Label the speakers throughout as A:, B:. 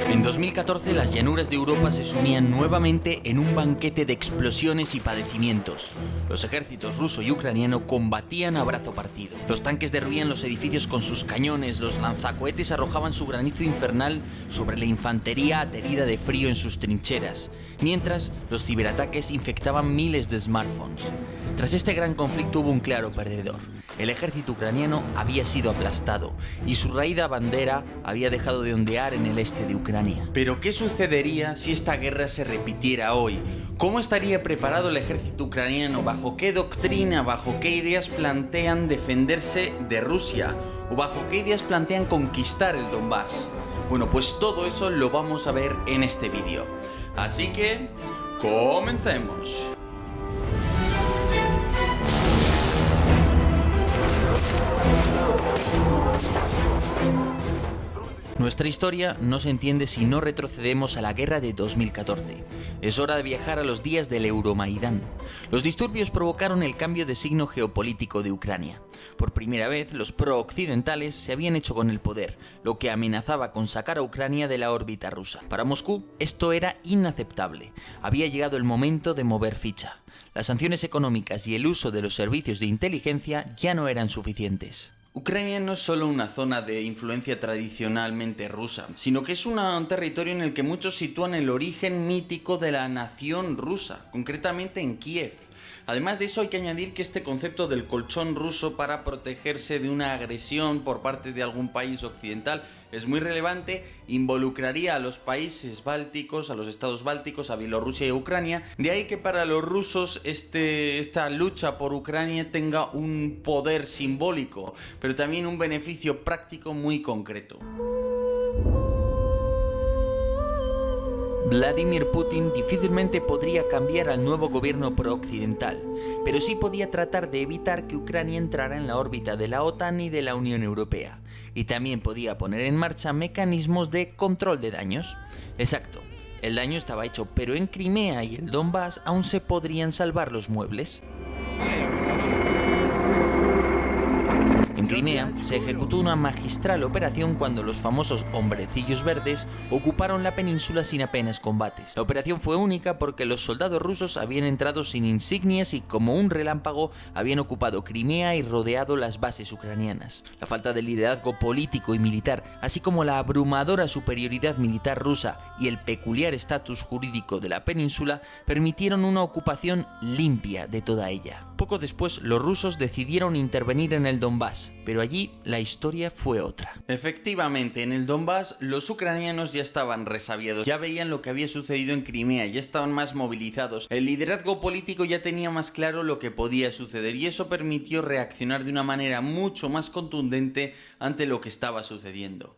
A: En 2014 las llanuras de Europa se sumían nuevamente en un banquete de explosiones y padecimientos. Los ejércitos ruso y ucraniano combatían a brazo partido. Los tanques derruían los edificios con sus cañones, los lanzacohetes arrojaban su granizo infernal sobre la infantería aterida de frío en sus trincheras, mientras los ciberataques infectaban miles de smartphones. Tras este gran conflicto hubo un claro perdedor. El ejército ucraniano había sido aplastado y su raída bandera había dejado de ondear en el este de Ucrania. Pero ¿qué sucedería si esta guerra se repitiera hoy? ¿Cómo estaría preparado el ejército ucraniano? ¿Bajo qué doctrina, bajo qué ideas plantean defenderse de Rusia? ¿O bajo qué ideas plantean conquistar el Donbass? Bueno, pues todo eso lo vamos a ver en este vídeo. Así que, comencemos. Nuestra historia no se entiende si no retrocedemos a la guerra de 2014. Es hora de viajar a los días del Euromaidán. Los disturbios provocaron el cambio de signo geopolítico de Ucrania. Por primera vez, los pro-occidentales se habían hecho con el poder, lo que amenazaba con sacar a Ucrania de la órbita rusa. Para Moscú, esto era inaceptable. Había llegado el momento de mover ficha. Las sanciones económicas y el uso de los servicios de inteligencia ya no eran suficientes. Ucrania no es solo una zona de influencia tradicionalmente rusa, sino que es un territorio en el que muchos sitúan el origen mítico de la nación rusa, concretamente en Kiev. Además de eso, hay que añadir que este concepto del colchón ruso para protegerse de una agresión por parte de algún país occidental es muy relevante, involucraría a los países bálticos, a los estados bálticos, a Bielorrusia y a Ucrania. De ahí que para los rusos esta lucha por Ucrania tenga un poder simbólico, pero también un beneficio práctico muy concreto. Vladimir Putin difícilmente podría cambiar al nuevo gobierno pro-occidental, pero sí podía tratar de evitar que Ucrania entrara en la órbita de la OTAN y de la Unión Europea, y también podía poner en marcha mecanismos de control de daños. Exacto, el daño estaba hecho, pero en Crimea y el Donbass aún se podrían salvar los muebles. En Crimea se ejecutó una magistral operación cuando los famosos hombrecillos verdes ocuparon la península sin apenas combates. La operación fue única porque los soldados rusos habían entrado sin insignias y como un relámpago habían ocupado Crimea y rodeado las bases ucranianas. La falta de liderazgo político y militar, así como la abrumadora superioridad militar rusa y el peculiar estatus jurídico de la península, permitieron una ocupación limpia de toda ella. Poco después, los rusos decidieron intervenir en el Donbass, pero allí la historia fue otra. Efectivamente, en el Donbass los ucranianos ya estaban resabiados, ya veían lo que había sucedido en Crimea, ya estaban más movilizados. El liderazgo político ya tenía más claro lo que podía suceder y eso permitió reaccionar de una manera mucho más contundente ante lo que estaba sucediendo.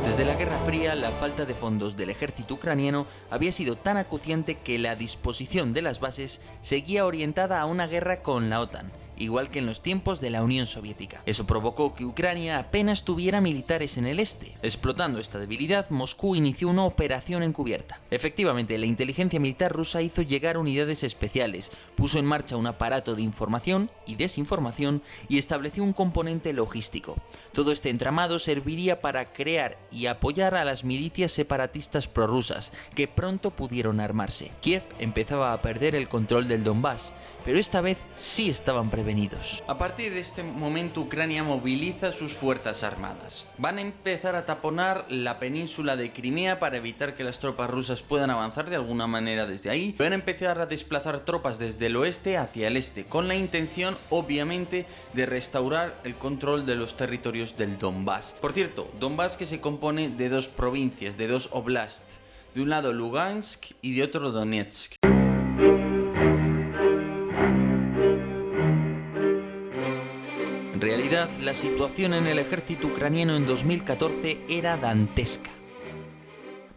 A: Desde la Guerra Fría, la falta de fondos del ejército ucraniano había sido tan acuciante que la disposición de las bases seguía orientada a una guerra con la OTAN, igual que en los tiempos de la Unión Soviética. Eso provocó que Ucrania apenas tuviera militares en el este. Explotando esta debilidad, Moscú inició una operación encubierta. Efectivamente, la inteligencia militar rusa hizo llegar unidades especiales, puso en marcha un aparato de información y desinformación y estableció un componente logístico. Todo este entramado serviría para crear y apoyar a las milicias separatistas prorrusas, que pronto pudieron armarse. Kiev empezaba a perder el control del Donbass, pero esta vez sí estaban prevenidos. A partir de este momento, Ucrania moviliza sus fuerzas armadas. Van a empezar a taponar la península de Crimea para evitar que las tropas rusas puedan avanzar de alguna manera desde ahí. Van a empezar a desplazar tropas desde el oeste hacia el este, con la intención, obviamente, de restaurar el control de los territorios del Donbass. Por cierto, Donbass que se compone de dos provincias, de dos oblasts. De un lado Lugansk y de otro Donetsk. En realidad, la situación en el ejército ucraniano en 2014 era dantesca.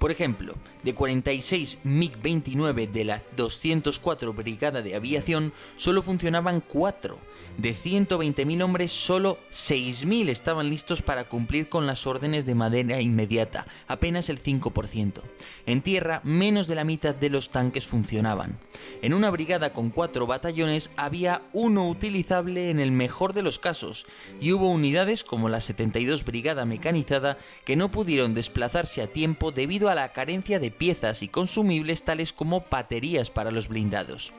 A: Por ejemplo, de 46 MiG-29 de la 204 Brigada de Aviación, solo funcionaban 4. De 120.000 hombres, solo 6.000 estaban listos para cumplir con las órdenes de manera inmediata, apenas el 5%. En tierra, menos de la mitad de los tanques funcionaban. En una brigada con 4 batallones, había uno utilizable en el mejor de los casos, y hubo unidades como la 72 Brigada Mecanizada que no pudieron desplazarse a tiempo debido a la carencia de piezas y consumibles tales como baterías para los blindados.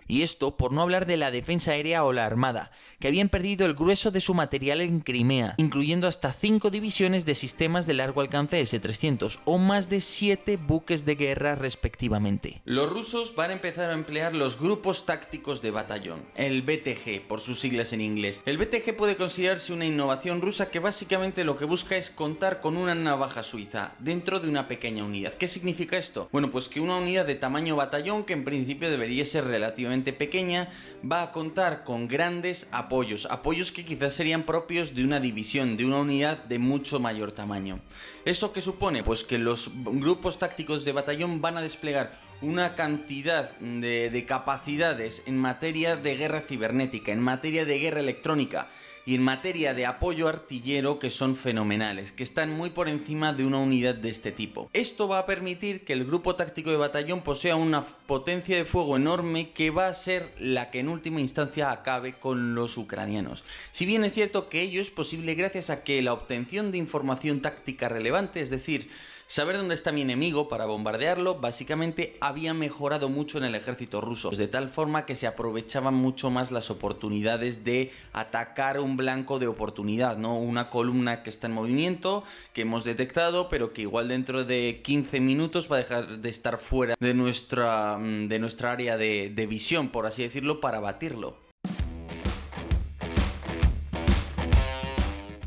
A: Y esto por no hablar de la defensa aérea o la armada, que habían perdido el grueso de su material en Crimea, incluyendo hasta 5 divisiones de sistemas de largo alcance S-300 o más de 7 buques de guerra respectivamente. Los rusos van a empezar a emplear los grupos tácticos de batallón, el BTG por sus siglas en inglés. El BTG puede considerarse una innovación rusa que básicamente lo que busca es contar con una navaja suiza dentro de una pequeña unidad. ¿Qué significa esto? Bueno, pues que una unidad de tamaño batallón, que en principio debería ser relativamente pequeña, va a contar con grandes apoyos que quizás serían propios de una división, de una unidad de mucho mayor tamaño. ¿Eso qué supone? Pues que los grupos tácticos de batallón van a desplegar una cantidad de capacidades en materia de guerra cibernética, en materia de guerra electrónica y en materia de apoyo artillero que son fenomenales, que están muy por encima de una unidad de este tipo. Esto va a permitir que el grupo táctico de batallón posea una potencia de fuego enorme que va a ser la que en última instancia acabe con los ucranianos. Si bien es cierto que ello es posible gracias a que la obtención de información táctica relevante, es decir, saber dónde está mi enemigo para bombardearlo, básicamente había mejorado mucho en el ejército ruso, de tal forma que se aprovechaban mucho más las oportunidades de atacar un blanco de oportunidad, ¿no? Una columna que está en movimiento, que hemos detectado, pero que igual dentro de 15 minutos va a dejar de estar fuera de nuestra área de visión, por así decirlo, para batirlo.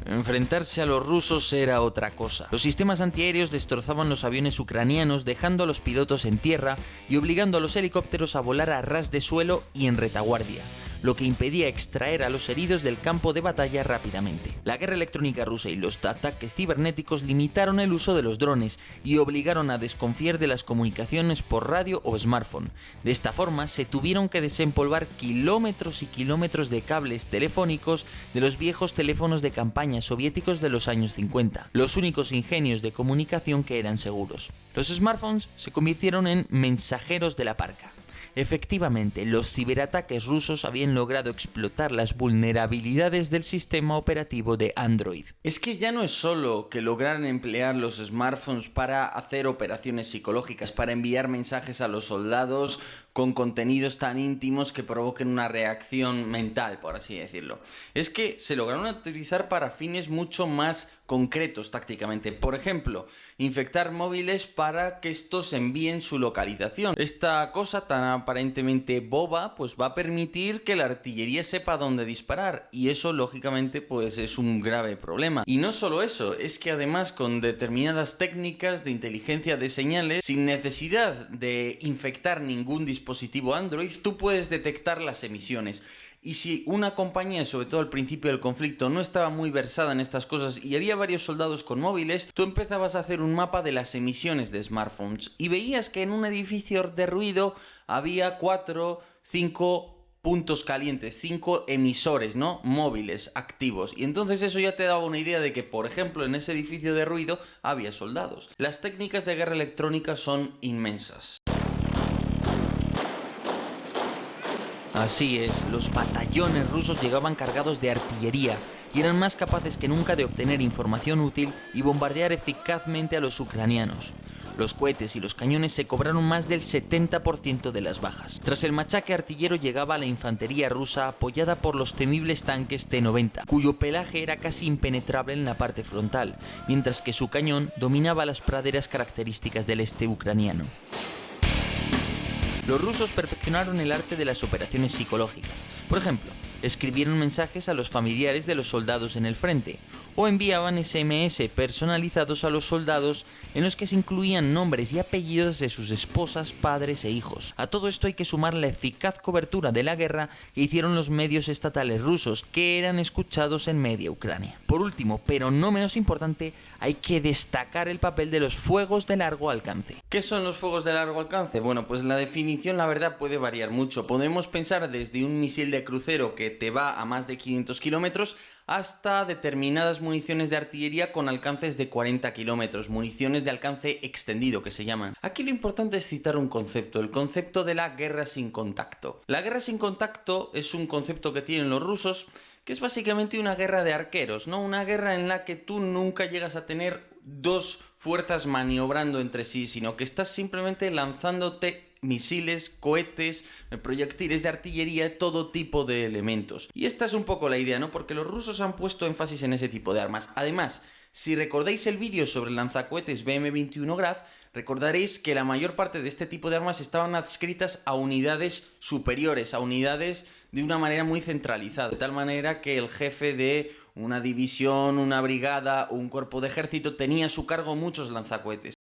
A: Enfrentarse a los rusos era otra cosa. Los sistemas antiaéreos destrozaban los aviones ucranianos, dejando a los pilotos en tierra y obligando a los helicópteros a volar a ras de suelo y en retaguardia, lo que impedía extraer a los heridos del campo de batalla rápidamente. La guerra electrónica rusa y los ataques cibernéticos limitaron el uso de los drones y obligaron a desconfiar de las comunicaciones por radio o smartphone. De esta forma, se tuvieron que desempolvar kilómetros y kilómetros de cables telefónicos de los viejos teléfonos de campaña soviéticos de los años 50, los únicos ingenios de comunicación que eran seguros. Los smartphones se convirtieron en mensajeros de la parca. Efectivamente, los ciberataques rusos habían logrado explotar las vulnerabilidades del sistema operativo de Android. Es que ya no es solo que lograran emplear los smartphones para hacer operaciones psicológicas, para enviar mensajes a los soldados con contenidos tan íntimos que provoquen una reacción mental, por así decirlo. Es que se lograron utilizar para fines mucho más concretos tácticamente. Por ejemplo, infectar móviles para que estos envíen su localización. Esta cosa tan aparentemente boba pues va a permitir que la artillería sepa dónde disparar, y eso lógicamente pues es un grave problema. Y no solo eso, es que además con determinadas técnicas de inteligencia de señales, sin necesidad de infectar ningún dispositivo Android, tú puedes detectar las emisiones. Y si una compañía, sobre todo al principio del conflicto, no estaba muy versada en estas cosas y había varios soldados con móviles, tú empezabas a hacer un mapa de las emisiones de smartphones y veías que en un edificio derruido había 4, 5 puntos calientes, 5 emisores, ¿no? Móviles activos. Y entonces eso ya te daba una idea de que, por ejemplo, en ese edificio derruido había soldados. Las técnicas de guerra electrónica son inmensas. Así es, los batallones rusos llegaban cargados de artillería y eran más capaces que nunca de obtener información útil y bombardear eficazmente a los ucranianos. Los cohetes y los cañones se cobraron más del 70% de las bajas. Tras el machaque artillero llegaba la infantería rusa apoyada por los temibles tanques T-90, cuyo pelaje era casi impenetrable en la parte frontal, mientras que su cañón dominaba las praderas características del este ucraniano. Los rusos perfeccionaron el arte de las operaciones psicológicas. Por ejemplo, escribieron mensajes a los familiares de los soldados en el frente, o enviaban SMS personalizados a los soldados en los que se incluían nombres y apellidos de sus esposas, padres e hijos. A todo esto hay que sumar la eficaz cobertura de la guerra que hicieron los medios estatales rusos, que eran escuchados en media Ucrania. Por último, pero no menos importante, hay que destacar el papel de los fuegos de largo alcance. ¿Qué son los fuegos de largo alcance? Bueno, pues la definición, la verdad, puede variar mucho. Podemos pensar desde un misil de crucero que te va a más de 500 kilómetros hasta determinadas municiones de artillería con alcances de 40 kilómetros, municiones de alcance extendido que se llaman. Aquí lo importante es citar un concepto, el concepto de la guerra sin contacto. La guerra sin contacto es un concepto que tienen los rusos, que es básicamente una guerra de arqueros, ¿no? Una guerra en la que tú nunca llegas a tener dos fuerzas maniobrando entre sí, sino que estás simplemente lanzándote misiles, cohetes, proyectiles de artillería, todo tipo de elementos. Y esta es un poco la idea, ¿no? Porque los rusos han puesto énfasis en ese tipo de armas. Además, si recordáis el vídeo sobre el lanzacohetes BM-21 Grad, recordaréis que la mayor parte de este tipo de armas estaban adscritas a unidades superiores, a unidades de una manera muy centralizada, de tal manera que el jefe de una división, una brigada o un cuerpo de ejército tenía a su cargo muchos lanzacohetes.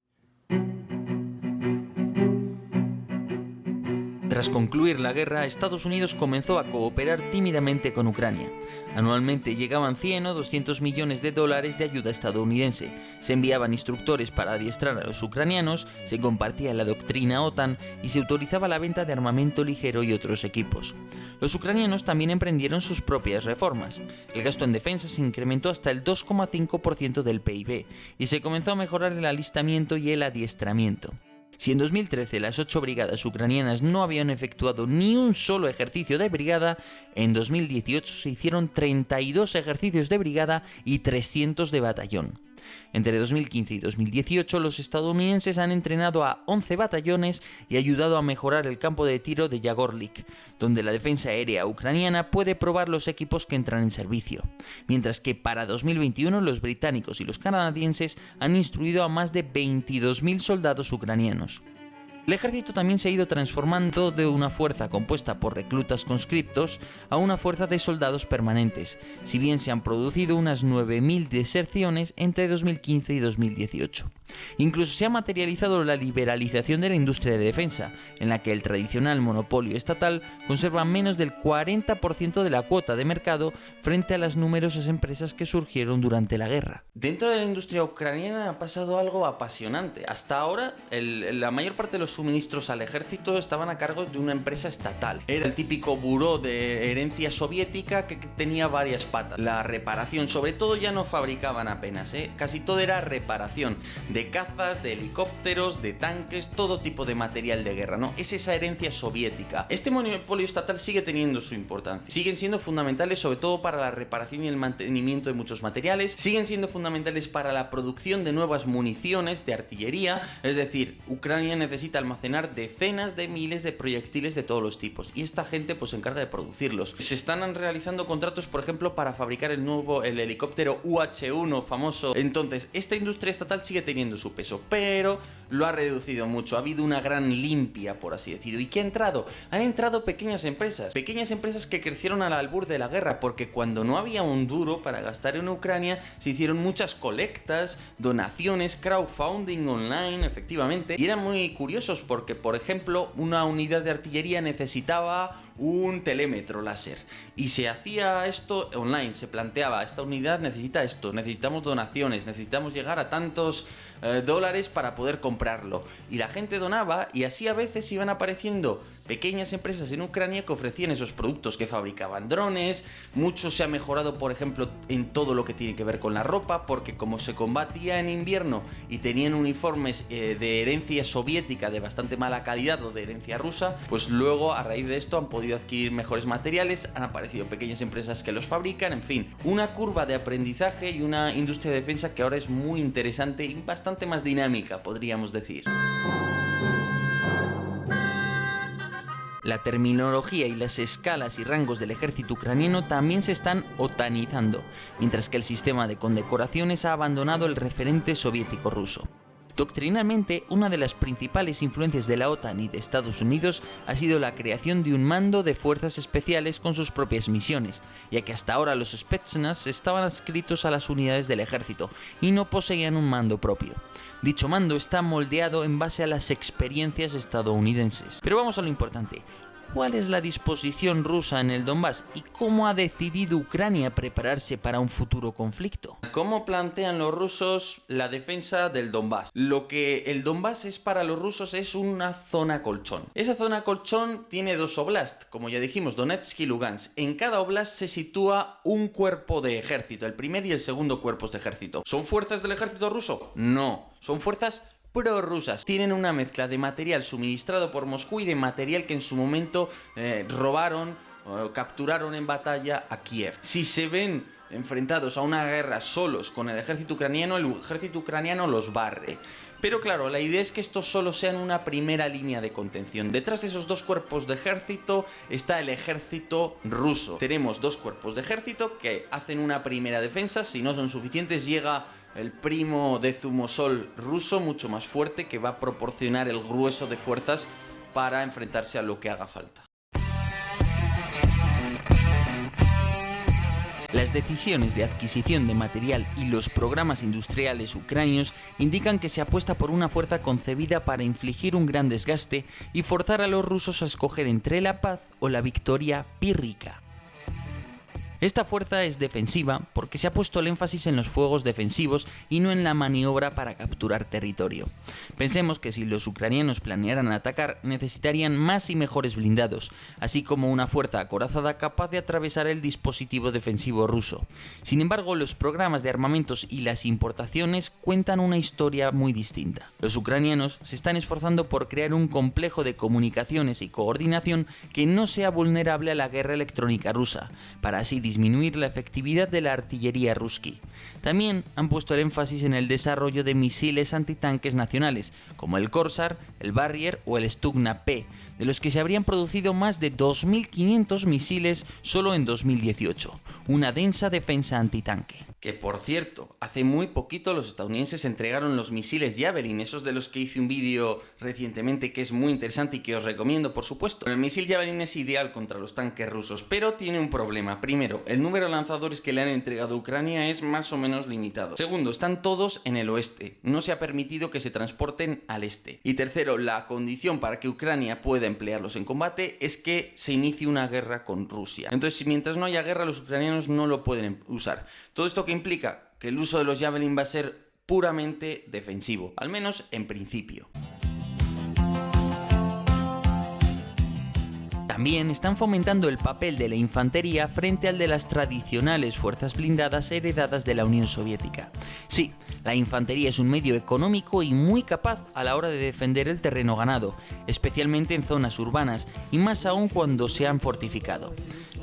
A: Tras concluir la guerra, Estados Unidos comenzó a cooperar tímidamente con Ucrania. Anualmente llegaban 100 o 200 millones de dólares de ayuda estadounidense, se enviaban instructores para adiestrar a los ucranianos, se compartía la doctrina OTAN y se autorizaba la venta de armamento ligero y otros equipos. Los ucranianos también emprendieron sus propias reformas. El gasto en defensa se incrementó hasta el 2,5% del PIB y se comenzó a mejorar el alistamiento y el adiestramiento. Si en 2013 las 8 brigadas ucranianas no habían efectuado ni un solo ejercicio de brigada, en 2018 se hicieron 32 ejercicios de brigada y 300 de batallón. Entre 2015 y 2018 los estadounidenses han entrenado a 11 batallones y ayudado a mejorar el campo de tiro de Yagorlik, donde la defensa aérea ucraniana puede probar los equipos que entran en servicio. Mientras que para 2021 los británicos y los canadienses han instruido a más de 22.000 soldados ucranianos. El ejército también se ha ido transformando de una fuerza compuesta por reclutas conscriptos a una fuerza de soldados permanentes, si bien se han producido unas 9.000 deserciones entre 2015 y 2018. Incluso se ha materializado la liberalización de la industria de defensa, en la que el tradicional monopolio estatal conserva menos del 40% de la cuota de mercado frente a las numerosas empresas que surgieron durante la guerra. Dentro de la industria ucraniana ha pasado algo apasionante. Hasta ahora, la mayor parte de los suministros al ejército estaban a cargo de una empresa estatal. Era el típico buró de herencia soviética que tenía varias patas. La reparación, sobre todo, ya no fabricaban apenas, casi todo era reparación de cazas, de helicópteros, de tanques, todo tipo de material de guerra, ¿no? Es esa herencia soviética. Este monopolio estatal sigue teniendo su importancia. Siguen siendo fundamentales sobre todo para la reparación y el mantenimiento de muchos materiales. Siguen siendo fundamentales para la producción de nuevas municiones de artillería. Es decir, Ucrania necesita almacenar decenas de miles de proyectiles de todos los tipos y esta gente pues se encarga de producirlos. Se están realizando contratos, por ejemplo, para fabricar el helicóptero UH-1 famoso. Entonces, esta industria estatal sigue teniendo su peso, pero lo ha reducido mucho. Ha habido una gran limpia, por así decirlo. ¿Y qué ha entrado? Han entrado pequeñas empresas que crecieron al albur de la guerra, porque cuando no había un duro para gastar en Ucrania, se hicieron muchas colectas, donaciones, crowdfunding online, efectivamente, y eran muy curiosos porque, por ejemplo, una unidad de artillería necesitaba un telémetro láser y se hacía esto online, se planteaba, esta unidad necesita esto, necesitamos donaciones, necesitamos llegar a tantos dólares para poder comprarlo, y la gente donaba, y así a veces iban apareciendo pequeñas empresas en Ucrania que ofrecían esos productos, que fabricaban drones. Mucho se ha mejorado, por ejemplo, en todo lo que tiene que ver con la ropa, porque como se combatía en invierno y tenían uniformes de herencia soviética de bastante mala calidad o de herencia rusa, pues luego a raíz de esto han podido adquirir mejores materiales, han aparecido pequeñas empresas que los fabrican, en fin, una curva de aprendizaje y una industria de defensa que ahora es muy interesante y bastante más dinámica, podríamos decir. La terminología y las escalas y rangos del ejército ucraniano también se están otanizando, mientras que el sistema de condecoraciones ha abandonado el referente soviético ruso. Doctrinalmente, una de las principales influencias de la OTAN y de Estados Unidos ha sido la creación de un mando de fuerzas especiales con sus propias misiones, ya que hasta ahora los Spetsnaz estaban adscritos a las unidades del ejército y no poseían un mando propio. Dicho mando está moldeado en base a las experiencias estadounidenses. Pero vamos a lo importante. ¿Cuál es la disposición rusa en el Donbass y cómo ha decidido Ucrania prepararse para un futuro conflicto? ¿Cómo plantean los rusos la defensa del Donbass? Lo que el Donbass es para los rusos es una zona colchón. Esa zona colchón tiene dos oblasts, como ya dijimos, Donetsk y Lugansk. En cada oblast se sitúa un cuerpo de ejército, el primer y el segundo cuerpos de ejército. ¿Son fuerzas del ejército ruso? No, son fuerzas prorrusas. Tienen una mezcla de material suministrado por Moscú y de material que en su momento robaron o capturaron en batalla a Kiev. Si se ven enfrentados a una guerra solos con el ejército ucraniano los barre. Pero claro, la idea es que estos solo sean una primera línea de contención. Detrás de esos dos cuerpos de ejército está el ejército ruso. Tenemos dos cuerpos de ejército que hacen una primera defensa. Si no son suficientes, llega el primo de Zumosol ruso, mucho más fuerte, que va a proporcionar el grueso de fuerzas para enfrentarse a lo que haga falta. Las decisiones de adquisición de material y los programas industriales ucranianos indican que se apuesta por una fuerza concebida para infligir un gran desgaste y forzar a los rusos a escoger entre la paz o la victoria pírrica. Esta fuerza es defensiva porque se ha puesto el énfasis en los fuegos defensivos y no en la maniobra para capturar territorio. Pensemos que si los ucranianos planearan atacar, necesitarían más y mejores blindados, así como una fuerza acorazada capaz de atravesar el dispositivo defensivo ruso. Sin embargo, los programas de armamentos y las importaciones cuentan una historia muy distinta. Los ucranianos se están esforzando por crear un complejo de comunicaciones y coordinación que no sea vulnerable a la guerra electrónica rusa, para así disminuir la efectividad de la artillería ruski. También han puesto el énfasis en el desarrollo de misiles antitanques nacionales, como el Corsair, el Barrier o el Stugna P, de los que se habrían producido más de 2.500 misiles solo en 2018, una densa defensa antitanque. Que por cierto, hace muy poquito los estadounidenses entregaron los misiles Javelin, esos de los que hice un vídeo recientemente que es muy interesante y que os recomiendo por supuesto. El misil Javelin es ideal contra los tanques rusos, pero tiene un problema. Primero, el número de lanzadores que le han entregado a Ucrania es más o menos limitado. Segundo, están todos en el oeste, no se ha permitido que se transporten al este. Y tercero, la condición para que Ucrania pueda emplearlos en combate es que se inicie una guerra con Rusia. Entonces, mientras no haya guerra, los ucranianos no lo pueden usar. Todo esto que implica que el uso de los Javelin va a ser puramente defensivo, al menos en principio. También están fomentando el papel de la infantería frente al de las tradicionales fuerzas blindadas heredadas de la Unión Soviética. Sí, la infantería es un medio económico y muy capaz a la hora de defender el terreno ganado, especialmente en zonas urbanas y más aún cuando se han fortificado.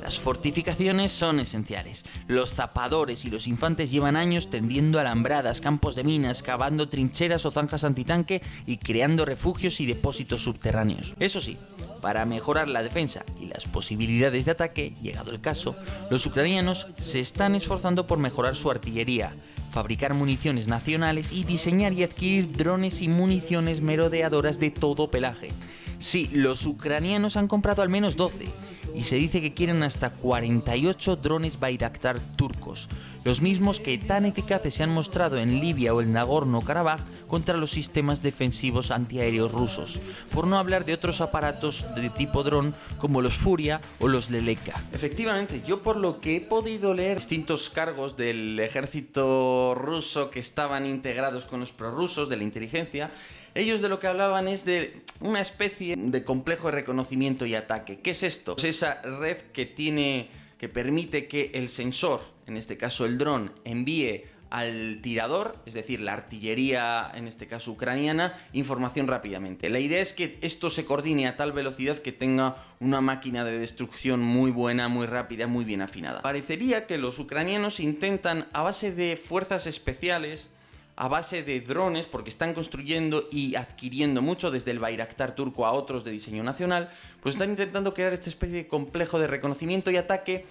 A: Las fortificaciones son esenciales. Los zapadores y los infantes llevan años tendiendo alambradas, campos de minas, cavando trincheras o zanjas antitanque y creando refugios y depósitos subterráneos. Eso sí, para mejorar la defensa y las posibilidades de ataque, llegado el caso, los ucranianos se están esforzando por mejorar su artillería, fabricar municiones nacionales y diseñar y adquirir drones y municiones merodeadoras de todo pelaje. Sí, los ucranianos han comprado al menos 12 y se dice que quieren hasta 48 drones Bayraktar turcos, los mismos que tan eficaces se han mostrado en Libia o el Nagorno-Karabaj contra los sistemas defensivos antiaéreos rusos, por no hablar de otros aparatos de tipo dron como los Furia o los Leleka. Efectivamente, yo por lo que he podido leer distintos cargos del ejército ruso que estaban integrados con los prorrusos de la inteligencia, ellos de lo que hablaban es de una especie de complejo de reconocimiento y ataque. ¿Qué es esto? Es esa red que permite que el sensor, en este caso el dron, envíe al tirador, es decir, la artillería, en este caso ucraniana, información rápidamente. La idea es que esto se coordine a tal velocidad que tenga una máquina de destrucción muy buena, muy rápida, muy bien afinada. Parecería que los ucranianos intentan, a base de fuerzas especiales, a base de drones, porque están construyendo y adquiriendo mucho, desde el Bayraktar turco a otros de diseño nacional, pues están intentando crear esta especie de complejo de reconocimiento y ataque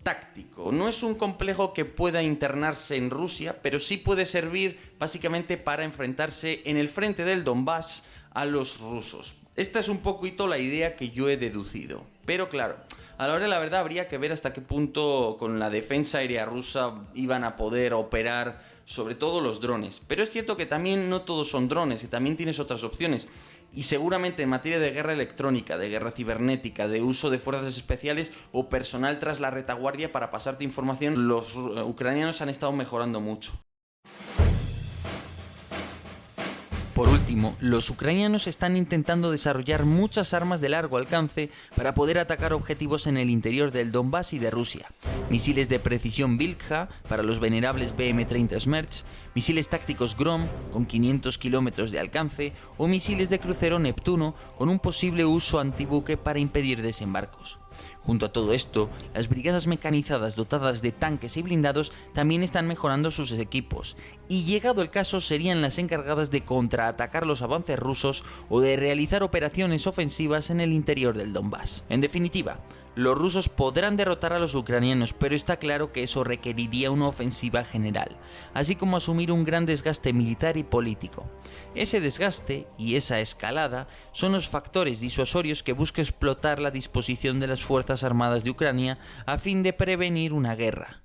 A: táctico. No es un complejo que pueda internarse en Rusia, pero sí puede servir básicamente para enfrentarse en el frente del Donbass a los rusos. Esta es un poquito la idea que yo he deducido. Pero claro, a la hora de la verdad habría que ver hasta qué punto con la defensa aérea rusa iban a poder operar sobre todo los drones. Pero es cierto que también no todos son drones y también tienes otras opciones. Y seguramente en materia de guerra electrónica, de guerra cibernética, de uso de fuerzas especiales o personal tras la retaguardia para pasarte información, los ucranianos han estado mejorando mucho. Por último, los ucranianos están intentando desarrollar muchas armas de largo alcance para poder atacar objetivos en el interior del Donbass y de Rusia. Misiles de precisión Vilkha para los venerables BM-30 Smerch, misiles tácticos Grom con 500 kilómetros de alcance o misiles de crucero Neptuno con un posible uso antibuque para impedir desembarcos. Junto a todo esto, las brigadas mecanizadas dotadas de tanques y blindados también están mejorando sus equipos, y llegado el caso serían las encargadas de contraatacar los avances rusos o de realizar operaciones ofensivas en el interior del Donbass. En definitiva, los rusos podrán derrotar a los ucranianos, pero está claro que eso requeriría una ofensiva general, así como asumir un gran desgaste militar y político. Ese desgaste y esa escalada son los factores disuasorios que busca explotar la disposición de las Fuerzas Armadas de Ucrania a fin de prevenir una guerra.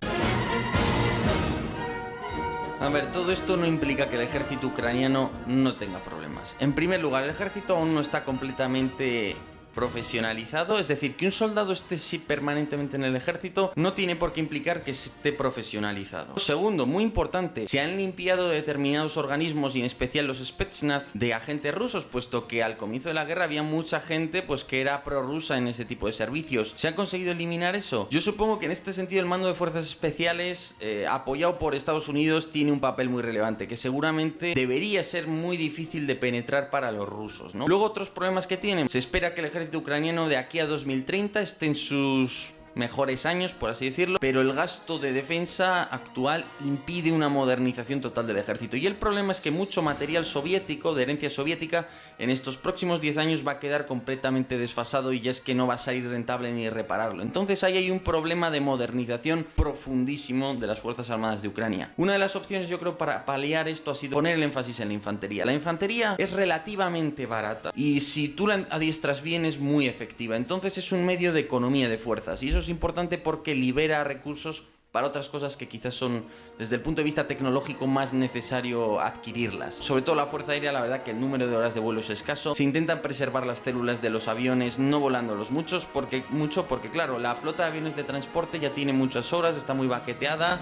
A: A ver, todo esto no implica que el ejército ucraniano no tenga problemas. En primer lugar, el ejército aún no está completamente profesionalizado, es decir, que un soldado esté permanentemente en el ejército no tiene por qué implicar que esté profesionalizado. Segundo, muy importante, se han limpiado determinados organismos y en especial los Spetsnaz de agentes rusos, puesto que al comienzo de la guerra había mucha gente pues que era prorrusa en ese tipo de servicios. ¿Se ha conseguido eliminar eso? Yo supongo que en este sentido el mando de fuerzas especiales apoyado por Estados Unidos tiene un papel muy relevante, que seguramente debería ser muy difícil de penetrar para los rusos, ¿no? Luego otros problemas que tienen, se espera que el ejército ucraniano de aquí a 2030 esté en sus mejores años, por así decirlo, pero el gasto de defensa actual impide una modernización total del ejército. Y el problema es que mucho material soviético, de herencia soviética, en estos próximos 10 años va a quedar completamente desfasado y ya es que no va a salir rentable ni repararlo. Entonces ahí hay un problema de modernización profundísimo de las Fuerzas Armadas de Ucrania. Una de las opciones, yo creo, para paliar esto ha sido poner el énfasis en la infantería. La infantería es relativamente barata y si tú la adiestras bien es muy efectiva. Entonces es un medio de economía de fuerzas y eso es importante porque libera recursos para otras cosas que quizás son, desde el punto de vista tecnológico, más necesario adquirirlas. Sobre todo la Fuerza Aérea, la verdad que el número de horas de vuelo es escaso. Se intentan preservar las células de los aviones, no volándolos mucho, porque claro, la flota de aviones de transporte ya tiene muchas horas, está muy baqueteada,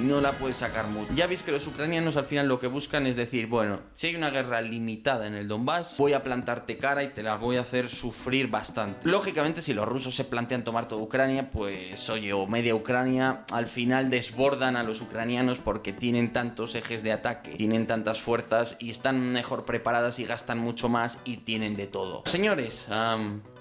A: no la puede sacar mucho. Ya veis que los ucranianos al final lo que buscan es decir, bueno, si hay una guerra limitada en el Donbass, voy a plantarte cara y te la voy a hacer sufrir bastante. Lógicamente, si los rusos se plantean tomar toda Ucrania, pues oye, o media Ucrania, al final desbordan a los ucranianos porque tienen tantos ejes de ataque, tienen tantas fuerzas y están mejor preparadas y gastan mucho más y tienen de todo. Señores,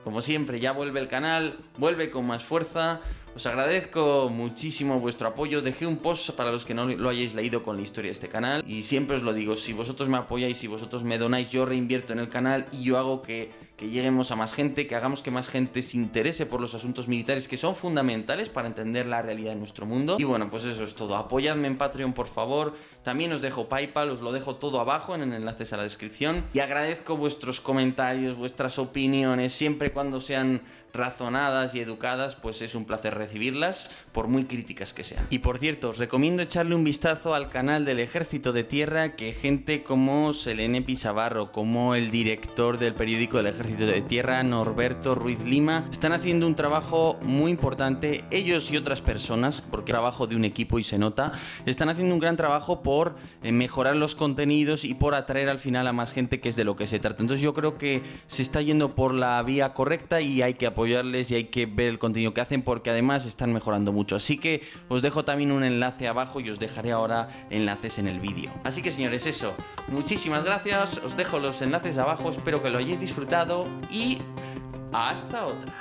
A: como siempre, ya vuelve el canal, vuelve con más fuerza. Os agradezco muchísimo vuestro apoyo. Dejé un post para los que no lo hayáis leído con la historia de este canal. Y siempre os lo digo, si vosotros me apoyáis, si vosotros me donáis, yo reinvierto en el canal y yo hago que lleguemos a más gente, que hagamos que más gente se interese por los asuntos militares que son fundamentales para entender la realidad de nuestro mundo. Y bueno, pues eso es todo. Apoyadme en Patreon, por favor. También os dejo PayPal, os lo dejo todo abajo en enlaces a la descripción. Y agradezco vuestros comentarios, vuestras opiniones, siempre cuando sean razonadas y educadas, pues es un placer recibirlas, por muy críticas que sean. Y por cierto, os recomiendo echarle un vistazo al canal del Ejército de Tierra, que gente como Selene Pisavarro, como el director del periódico del Ejército de Tierra, Norberto Ruiz Lima, están haciendo un trabajo muy importante, ellos y otras personas, porque trabajo de un equipo y se nota, están haciendo un gran trabajo por mejorar los contenidos y por atraer al final a más gente, que es de lo que se trata. Entonces yo creo que se está yendo por la vía correcta y hay que apoyarles y hay que ver el contenido que hacen, porque además están mejorando mucho. Así que os dejo también un enlace abajo y os dejaré ahora enlaces en el vídeo. Así que señores, eso, muchísimas gracias, os dejo los enlaces abajo, espero que lo hayáis disfrutado y hasta otra.